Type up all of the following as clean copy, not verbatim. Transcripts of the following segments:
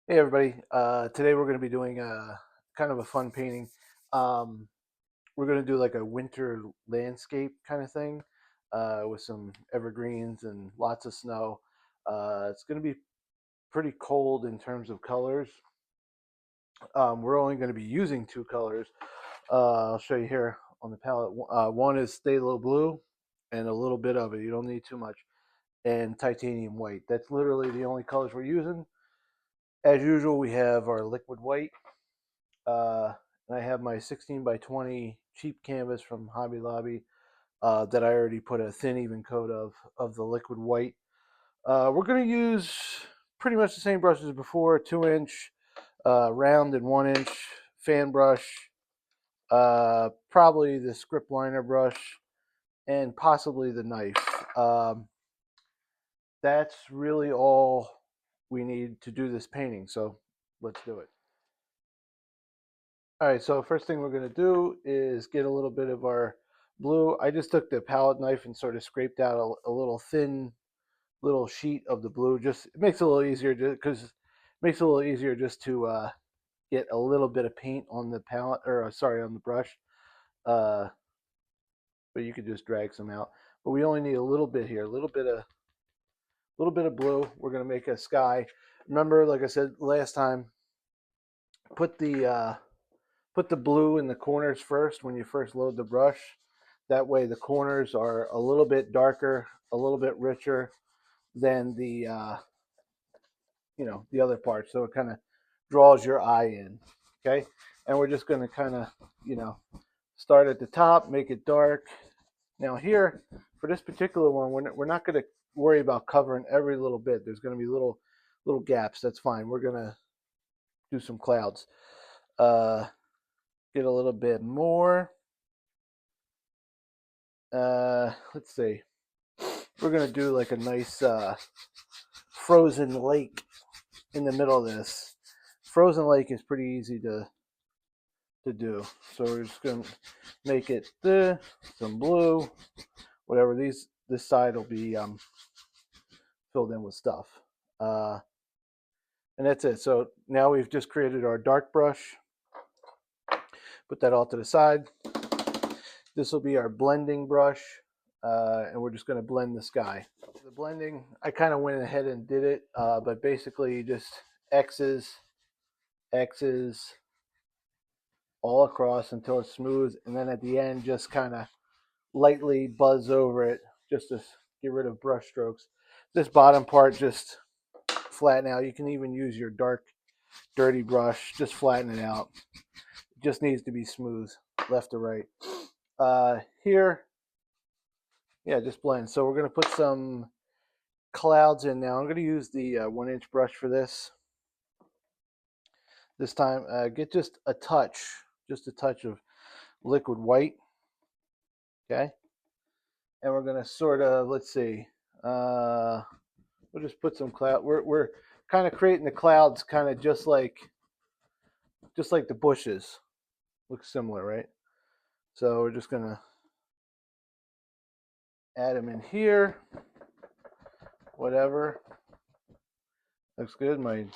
Hey everybody, today we're going to be doing a kind of a fun painting. Um, we're going to do like a winter landscape kind of thing with some evergreens and lots of snow. It's going to be pretty cold in terms of colors. We're only going to be using two colors. I'll show you here on the palette. One is Stalo Blue and a little bit of it. You don't need too much. And titanium white. That's literally the only colors we're using. As usual, we have our liquid white. Uh, and I have my 16 by 20 cheap canvas from Hobby Lobby that I already put a thin even coat of the liquid white. We're going to use pretty much the same brushes as before: 2-inch round and 1-inch fan brush, probably the script liner brush, and possibly the knife. That's really all we need to do this painting. So let's do it. All right, so first thing we're going to do is get a little bit of our blue. I just took the palette knife and sort of scraped out a little thin little sheet of the blue. Just it makes it a little easier because it makes it a little easier just to get a little bit of paint on the palette, or sorry, on the brush. Uh, but you could just drag some out. But we only need a little bit here, a little bit of blue. We're going to make a sky. Remember, like I said last time, put the uh, put the blue in the corners first when you first load the brush. That way the corners are a little bit darker, a little bit richer than the other part. So it kind of draws your eye in. Okay. And we're just going to kind of, you know, start at the top, make it dark. Now here, for this particular one, we're not going to worry about covering every little bit. There's going to be little gaps. That's fine. We're going to do some clouds. Uh, get a little bit more. Let's see. We're gonna do like a nice frozen lake in the middle of this. Frozen lake is pretty easy to do. So we're just gonna make it some blue, whatever. This side will be filled in with stuff. Uh, and that's it. So now we've just created our dark brush. Put that all to the side. This will be our blending brush, and we're just going to blend the sky. The blending, I kind of went ahead and did it, but basically just X's, X's all across until it's smooth, and then at the end just kind of lightly buzz over it just to get rid of brush strokes. This bottom part just flatten out. You can even use your dark, dirty brush, just flatten it out. It just needs to be smooth, left to right. Here, yeah, just blend. So we're going to put some clouds in now. I'm going to use the 1-inch brush for this. This time, get just a touch of liquid white. Okay, and we're going to sort of, let's see, we'll just put some cloud. We're kind of creating the clouds, kind of just like the bushes. Looks similar, right? So we're just going to add them in here. Whatever. Looks good. My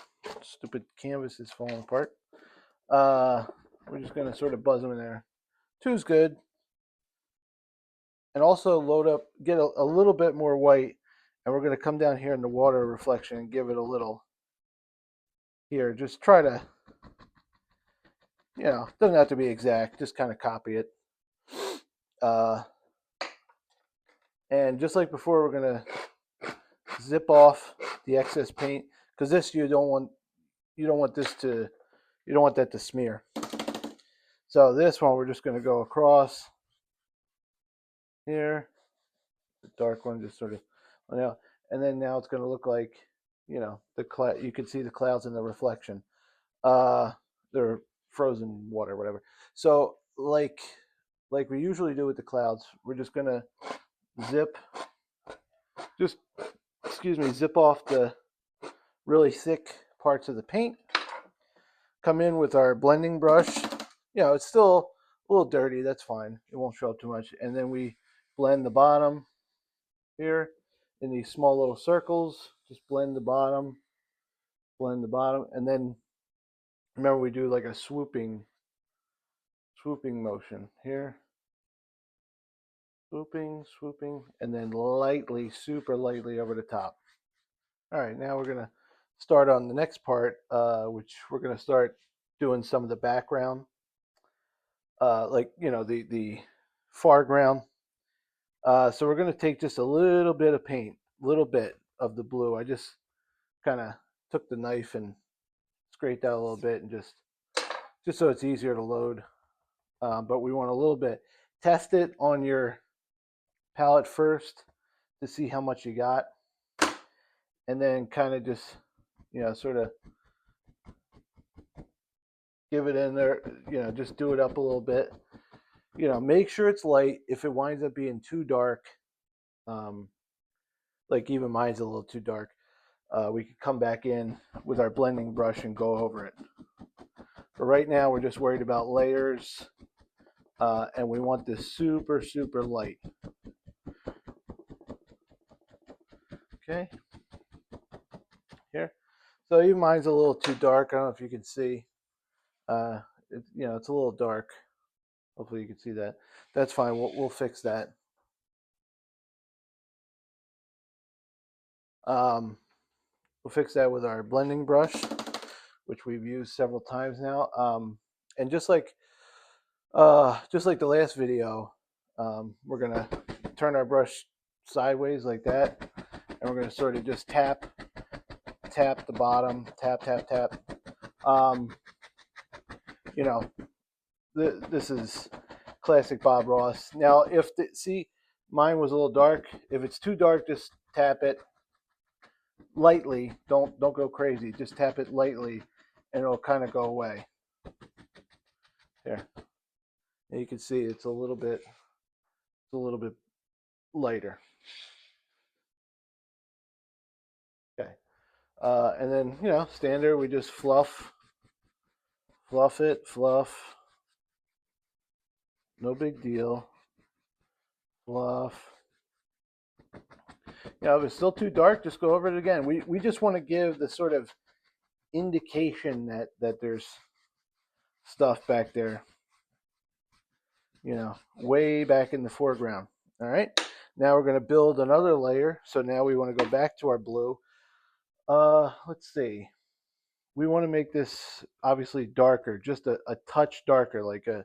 stupid canvas is falling apart. We're just going to sort of buzz them in there. Two's good. And also load up, get a little bit more white. And we're going to come down here in the water reflection and give it a little here. Just try to, doesn't have to be exact. Just kind of copy it. Uh, and just like before, we're going to zip off the excess paint because this you don't want that to smear. So this one we're just going to go across here, the dark one just sort of, and then now it's going to look like, you can see the clouds in the reflection. They're frozen water, whatever. So like we usually do with the clouds, we're just going to zip, just zip off the really thick parts of the paint. Come in with our blending brush. It's still a little dirty. That's fine. It won't show up too much. And then we blend the bottom here in these small little circles. Just blend the bottom blend the bottom, and then remember we do like a swooping motion here. Swooping, and then lightly, super lightly over the top. All right, now we're gonna start on the next part, which we're gonna start doing some of the background, like the foreground. So we're gonna take just a little bit of paint, a little bit of the blue. I just kind of took the knife and scraped out a little bit, and just so it's easier to load. But we want a little bit. Test it on your palette first to see how much you got, and then kind of just sort of give it in there, just do it up a little bit, make sure it's light. If it winds up being too dark, like even mine's a little too dark, we could come back in with our blending brush and go over it. But right now we're just worried about layers, and we want this super light. Okay, here. So even mine's a little too dark. I don't know if you can see. It's a little dark. Hopefully you can see that. That's fine. We'll fix that. We'll fix that with our blending brush, which we've used several times now. And just like the last video, we're gonna turn our brush sideways like that, and we're gonna sort of just tap the bottom, tap. This is classic Bob Ross. Now, see, mine was a little dark. If it's too dark, just tap it lightly. Don't go crazy. Just tap it lightly, and it'll kind of go away. There. And you can see it's a little bit lighter. Okay. And then standard. We just fluff it. No big deal. Fluff. If it's still too dark, just go over it again. We just want to give the sort of indication that there's stuff back there, way back in the foreground. All right. Now we're going to build another layer. So now we want to go back to our blue. Let's see. We want to make this obviously darker, just a touch darker, like a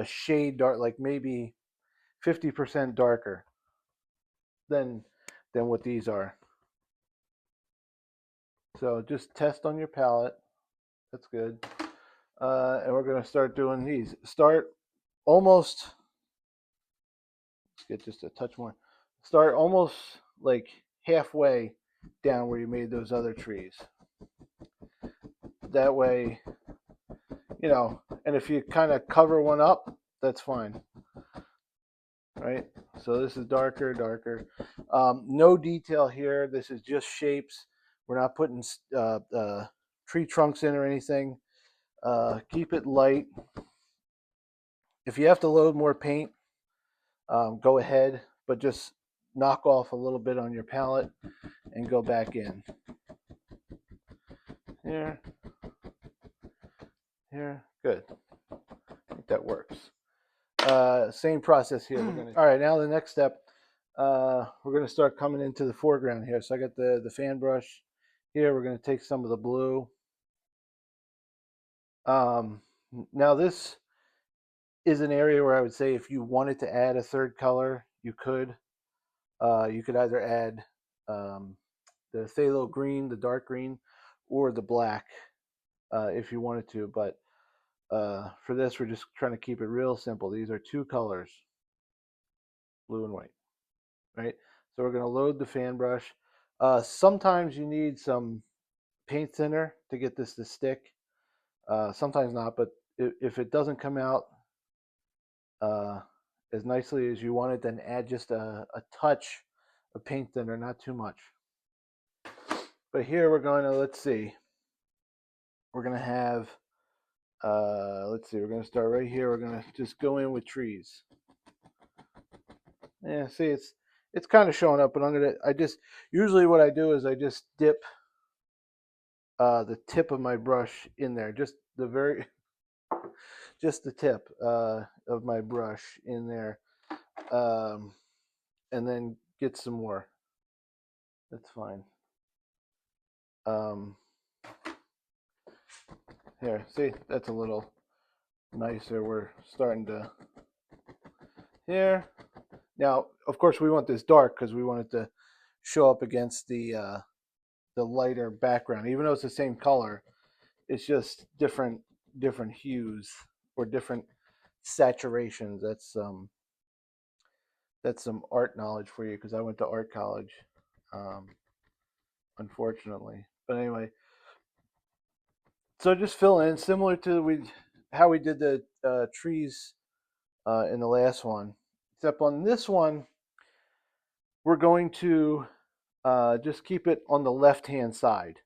shade dark, like maybe 50% darker than what these are. So just test on your palette. That's good. And we're going to start doing these. Start almost, let's get just a touch more. Start almost like halfway down where you made those other trees. That way, and if you kind of cover one up, that's fine. Right? So this is darker. No detail here. This is just shapes. We're not putting tree trunks in or anything. Keep it light. If you have to load more paint, go ahead, but just knock off a little bit on your palette and go back in. Here. Good. I think that works. Same process here. All right, now the next step, we're going to start coming into the foreground here. So I got the fan brush here. We're going to take some of the blue. Now this is an area where I would say if you wanted to add a third color, you could. You could either add the phthalo green, the dark green, or the black if you wanted to. But for this, we're just trying to keep it real simple. These are two colors, blue and white, right? So we're going to load the fan brush. Sometimes you need some paint thinner to get this to stick. Sometimes not, but if it doesn't come out as nicely as you want it, then add just a touch of paint thinner, not too much. But here we're going to, let's see, we're going to have, let's see, we're going to start right here. We're going to just go in with trees. Yeah, see, it's kind of showing up, but usually what I do is I just dip the tip of my brush in there, just just the tip of my brush in there, um, and then get some more. That's fine. Um, Here, see, that's a little nicer. We're starting to here. Now, of course, we want this dark because we want it to show up against the lighter background. Even though it's the same color, it's just different hues or different saturations. That's some art knowledge for you because I went to art college, um, unfortunately. But anyway, so just fill in similar to how we did the trees in the last one, except on this one we're going to just keep it on the left hand side,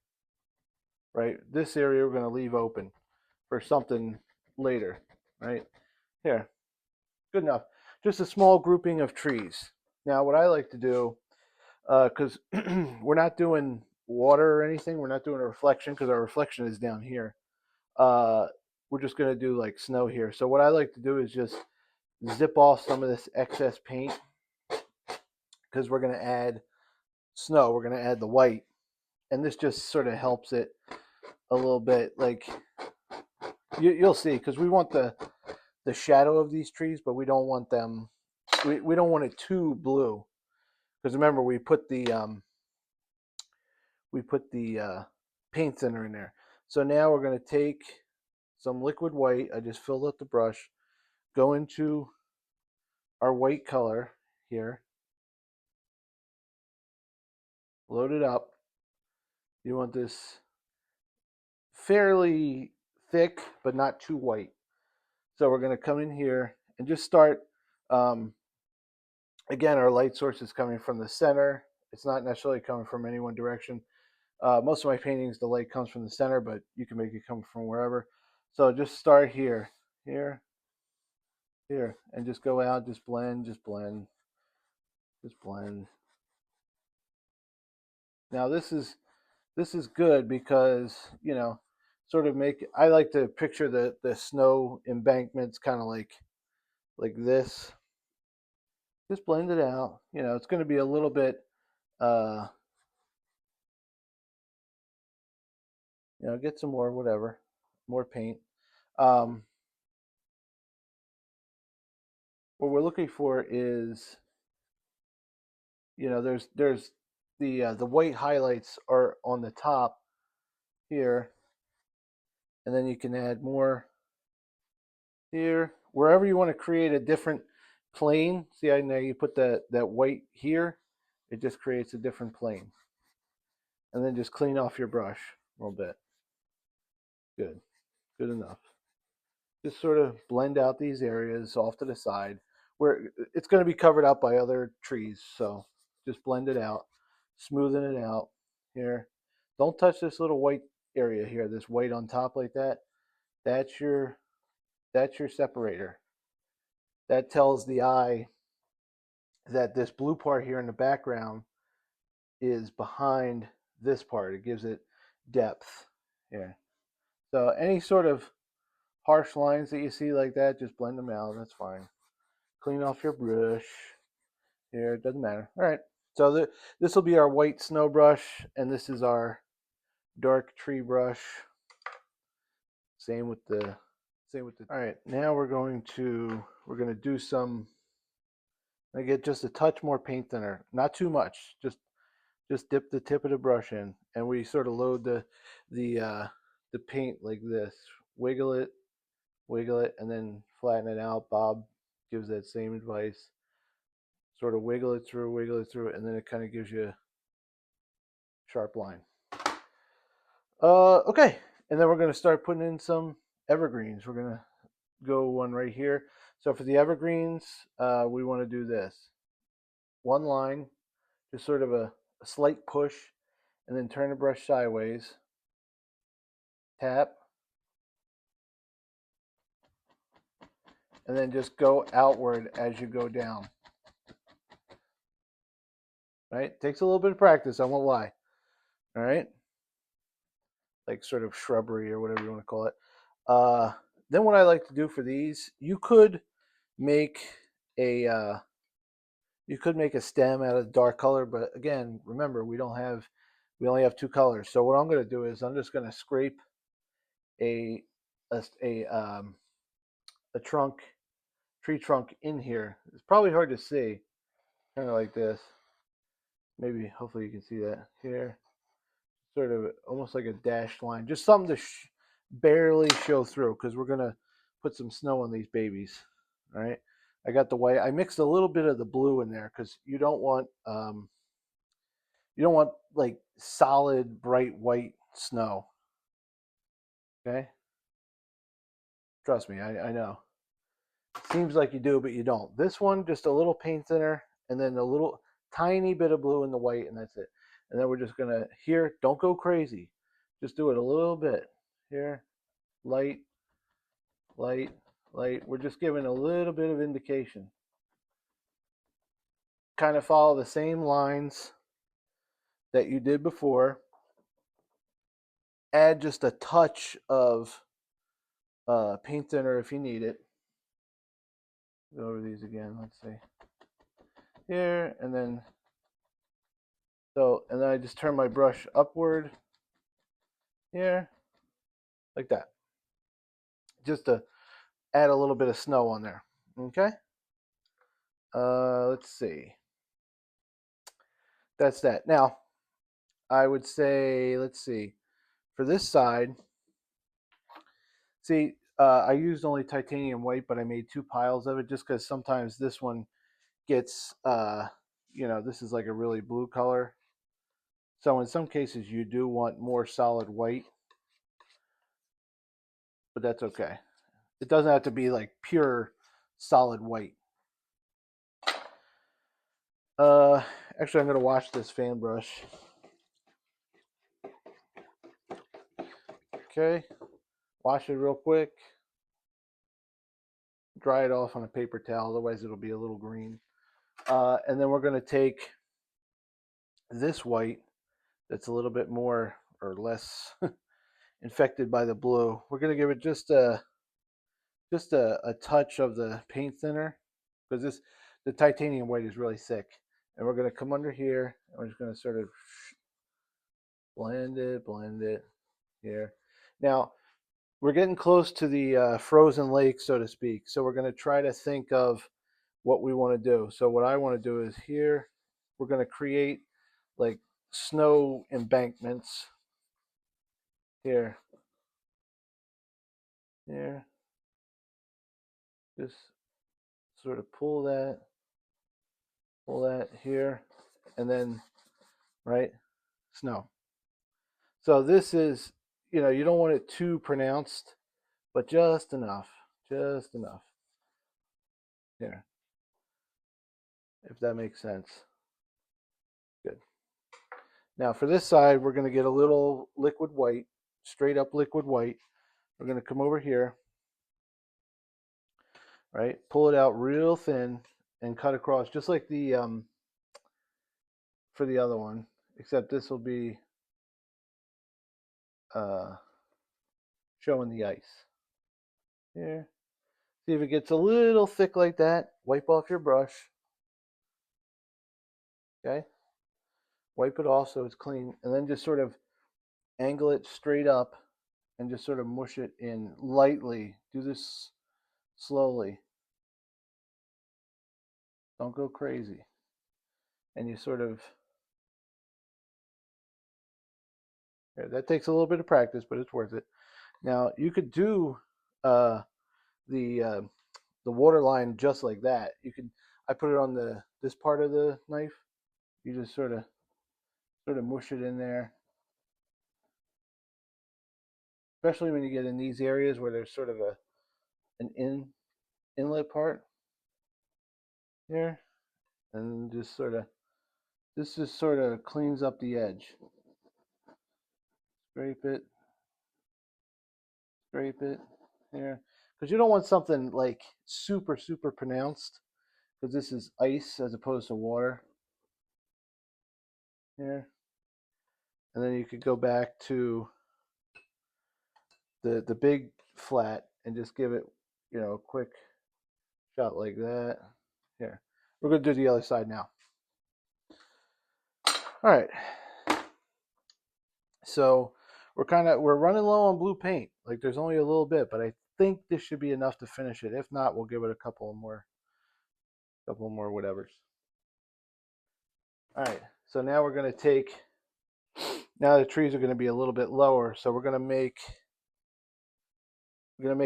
right? This area we're going to leave open for something later, right? Here, good enough. Just a small grouping of trees. Now, what I like to do, because we're not doing water or anything, we're not doing a reflection because our reflection is down here. Uh, we're just going to do like snow here. So what I like to do is just zip off some of this excess paint because we're going to add snow. We're going to add the white, and this just sort of helps it a little bit. Like you'll see, because we want the shadow of these trees, but we don't want them. We don't want it too blue because remember we put the paint thinner in there. So now we're going to take some liquid white. I just filled up the brush. Go into our white color here. Load it up. You want this fairly thick, but not too white. So we're going to come in here and just start. Um, Again, our light source is coming from the center. It's not necessarily coming from any one direction. Most of my paintings, the light comes from the center, but you can make it come from wherever. So just start here, here, here, and just go out, just blend, just blend, just blend. Now this is good because sort of make. I like to picture the snow embankments kind of like this. Just blend it out. It's going to be a little bit. Uh, get some more whatever, more paint. Um, what we're looking for is, there's the white highlights are on the top here, and then you can add more here wherever you want to create a different plane. See, I know you put that white here, it just creates a different plane, and then just clean off your brush a little bit. Good enough. Just sort of blend out these areas off to the side where it's going to be covered up by other trees. So just blend it out, smoothing it out here. Don't touch this little white area here, this white on top like that. That's your separator. That tells the eye that this blue part here in the background is behind this part. It gives it depth here. So any sort of harsh lines that you see like that, just blend them out. That's fine. Clean off your brush here. It doesn't matter. All right. So this will be our white snow brush, and this is our dark tree brush. Same with the. All right. Now we're going to do some. I get just a touch more paint thinner, not too much. Just dip the tip of the brush in, and we sort of load the paint like this. Wiggle it, and then flatten it out. Bob gives that same advice. Sort of wiggle it through, and then it kind of gives you a sharp line. Okay, and then we're going to start putting in some evergreens. We're going to go one right here. So for the evergreens, we want to do this. One line, just sort of a slight push, and then turn the brush sideways. Tap. And then just go outward as you go down. Right? Takes a little bit of practice, I won't lie. All right? like sort of shrubbery or whatever you want to call it. Uh, then what I like to do for these, make a you could make a stem out of dark color, but again, remember we only have two colors. So what I'm going to do is I'm just going to scrape a a a, um, a tree trunk in here. It's probably hard to see, kind of like this. Maybe hopefully you can see that here. Sort of almost like a dashed line, just something to barely show through because we're gonna put some snow on these babies. All right, I got the white. I mixed a little bit of the blue in there because you don't want like solid bright white snow. Okay, trust me, I know. Seems like you do, but you don't. This one, just a little paint thinner, and then a little tiny bit of blue in the white, and that's it. And then we're just gonna here. Don't go crazy. Just do it a little bit here. Light, light, light. We're just giving a little bit of indication. Kind of follow the same lines that you did before. Add just a touch of paint thinner if you need it. Go over these again. Let's see. Here, and then and then I just turn my brush upward here, like that. Just to add a little bit of snow on there. Okay. Let's see. That's that. Now, I would say, let's see, for this side, see, I used only titanium white, but I made two piles of it just because sometimes this one gets, this is like a really blue color. So in some cases, you do want more solid white, but that's okay. It doesn't have to be like pure solid white. Uh, Actually, I'm going to wash this fan brush. Okay, wash it real quick. Dry it off on a paper towel, otherwise it'll be a little green. And then we're going to take this white that's a little bit more or less infected by the blue. We're going to give it just a touch of the paint thinner because the titanium white is really thick. And we're going to come under here and we're just going to sort of blend it here. Now, we're getting close to the frozen lake, so to speak. So we're going to try to think of what we want to do. So what I want to do is here, we're going to create like snow embankments here. Here. Just sort of pull that here, and then, right, snow. So this is, you don't want it too pronounced, but just enough here, if that makes sense. Good. Now for this side, we're going to get a little liquid white, straight up liquid white. We're going to come over here, right, pull it out real thin and cut across, just like the for the other one, except this will be showing the ice here. See if it gets a little thick like that, wipe off your brush. Okay, wipe it off so it's clean, and then just sort of angle it straight up and just sort of mush it in lightly. Do this slowly, don't go crazy, and you sort of, that takes a little bit of practice, but it's worth it. Now you could do uh, the uh, the water line just like that. I put it on this part of the knife. You just sort of mush it in there, especially when you get in these areas where there's sort of an inlet part here, and this just sort of cleans up the edge. Scrape it here, because you don't want something like super pronounced, because this is ice as opposed to water here. And then you could go back to the big flat and just give it, you know, a quick shot like that. Here, we're going to do the other side now. All right. So we're running low on blue paint. Like there's only a little bit, but I think this should be enough to finish it. If not, we'll give it a couple more whatevers. All right. So now we're going to take. Now the trees are going to be a little bit lower, so we're going to make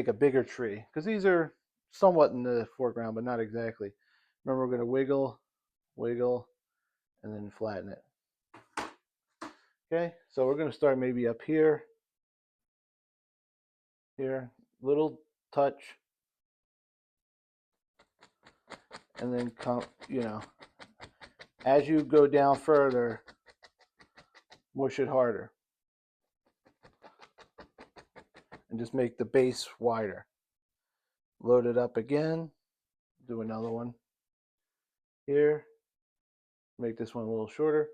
a bigger tree because these are somewhat in the foreground, but not exactly. Remember, we're going to wiggle, wiggle, and then flatten it. Okay, so we're going to start maybe up here, little touch, and then come, you know, as you go down further, mush it harder, and just make the base wider. Load it up again, do another one here, make this one a little shorter,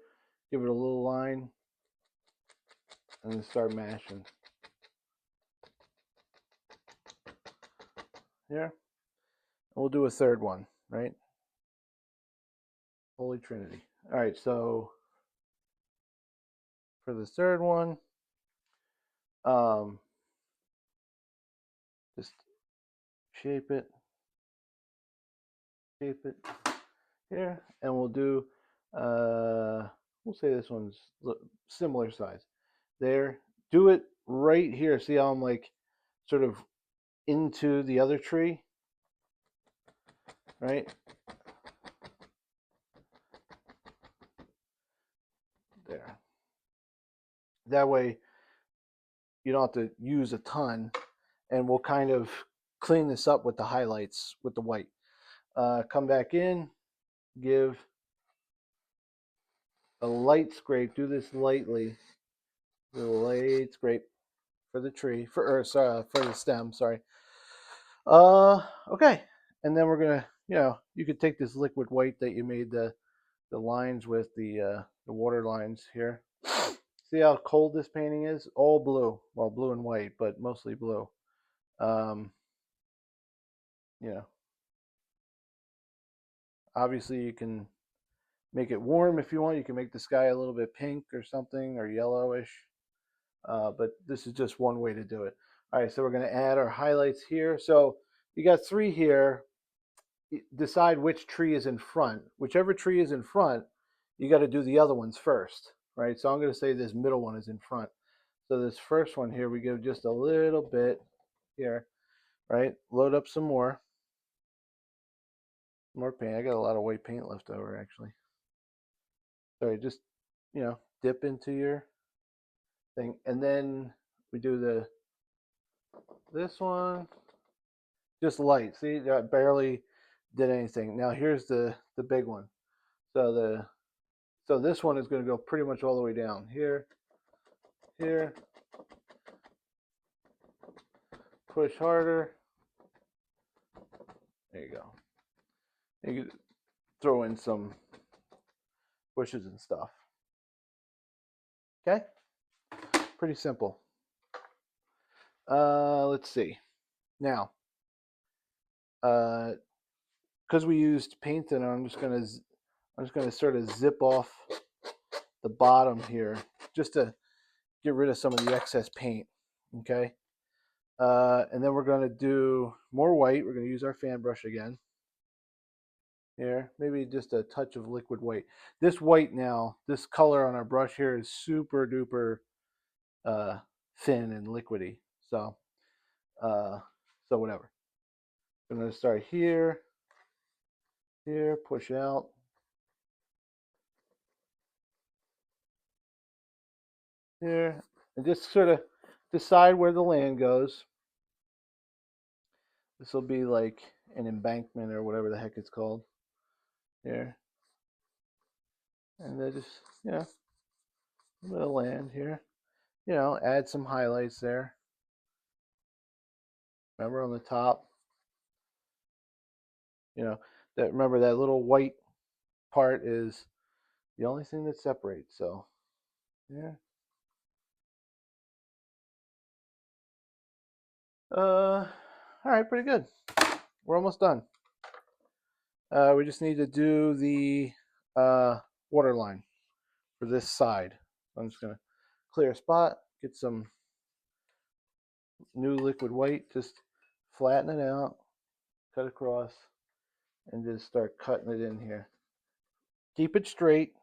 give it a little line, and then start mashing. Here, and we'll do a third one, right? Holy Trinity. All right, so for the third one, just shape it here, and we'll do, we'll say this one's similar size. There, do it right here. See how I'm like sort of into the other tree, right? There. That way you don't have to use a ton, and we'll kind of clean this up with the highlights with the white. Come back in, give a light scrape. Do this lightly. Do a light scrape for the tree, for the stem. Sorry. Okay, and then we're gonna, you know, you could take this liquid white that you made the lines with, the water lines here. See how cold this painting is? All blue. Well, blue and white, but mostly blue. You know, obviously you can make it warm if you want. You can make the sky a little bit pink or something, or yellowish. But this is just one way to do it. All right, so we're going to add our highlights here. So you got 3 here. Decide which tree is in front. Whichever tree is in front, you got to do the other ones first, right? So I'm going to say this middle one is in front. So this first one here, we go just a little bit here, right? Load up some more paint. I got a lot of white paint left over, actually. Sorry, just, you know, dip into your thing, and then we do this one, just light. See, that barely did anything. Now here's the big one. So this one is going to go pretty much all the way down here, push harder. There you go. You can throw in some bushes and stuff. Okay, pretty simple. Let's see. Now, because we used paint thinner, I'm just gonna sort of zip off the bottom here just to get rid of some of the excess paint. Okay, and then we're gonna do more white. We're gonna use our fan brush again. Here, maybe just a touch of liquid white. This white now, this color on our brush here is super duper thin and liquidy. So whatever. I'm gonna start here, push out. Here, and just sort of decide where the land goes. This will be like an embankment or whatever the heck it's called. Here. And then just, you know, a bit of land here. You know, add some highlights there. Remember on the top, you know, remember that little white part is the only thing that separates. So, yeah. All right, pretty good. We're almost done. We just need to do the water line for this side. So I'm just gonna clear a spot, get some new liquid white, just flatten it out, cut across, and just start cutting it in here. Keep it straight.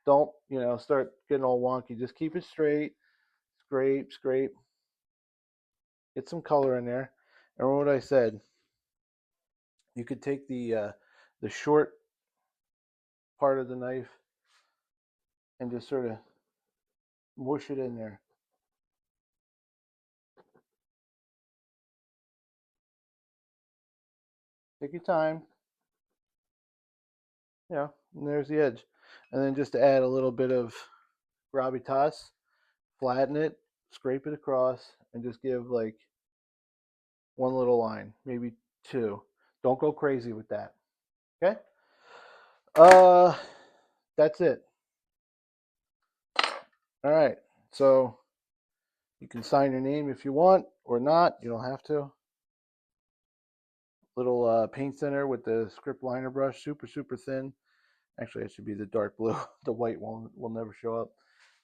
Don't, start getting all wonky. Just keep it straight. Scrape, scrape. Get some color in there. And remember what I said. You could take the short part of the knife and just sort of mush it in there. Take your time. And there's the edge. And then just to add a little bit of gravitas, flatten it, scrape it across, and just give like one little line, maybe two. Don't go crazy with that. Okay? Uh that's it. All right. So you can sign your name if you want or not. You don't have to. Little paint thinner with the script liner brush, super, super thin. Actually, it should be the dark blue. The white one will never show up.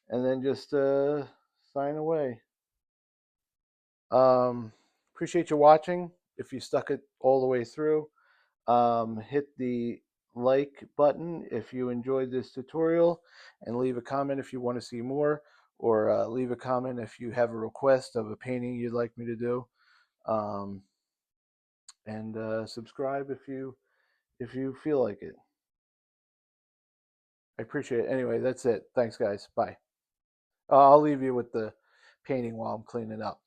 And then just sign away. Appreciate you watching. If you stuck it all the way through, hit the like button if you enjoyed this tutorial, and leave a comment if you want to see more, or leave a comment if you have a request of a painting you'd like me to do. And subscribe if you feel like it. I appreciate it. Anyway, that's it. Thanks, guys. Bye. I'll leave you with the painting while I'm cleaning up.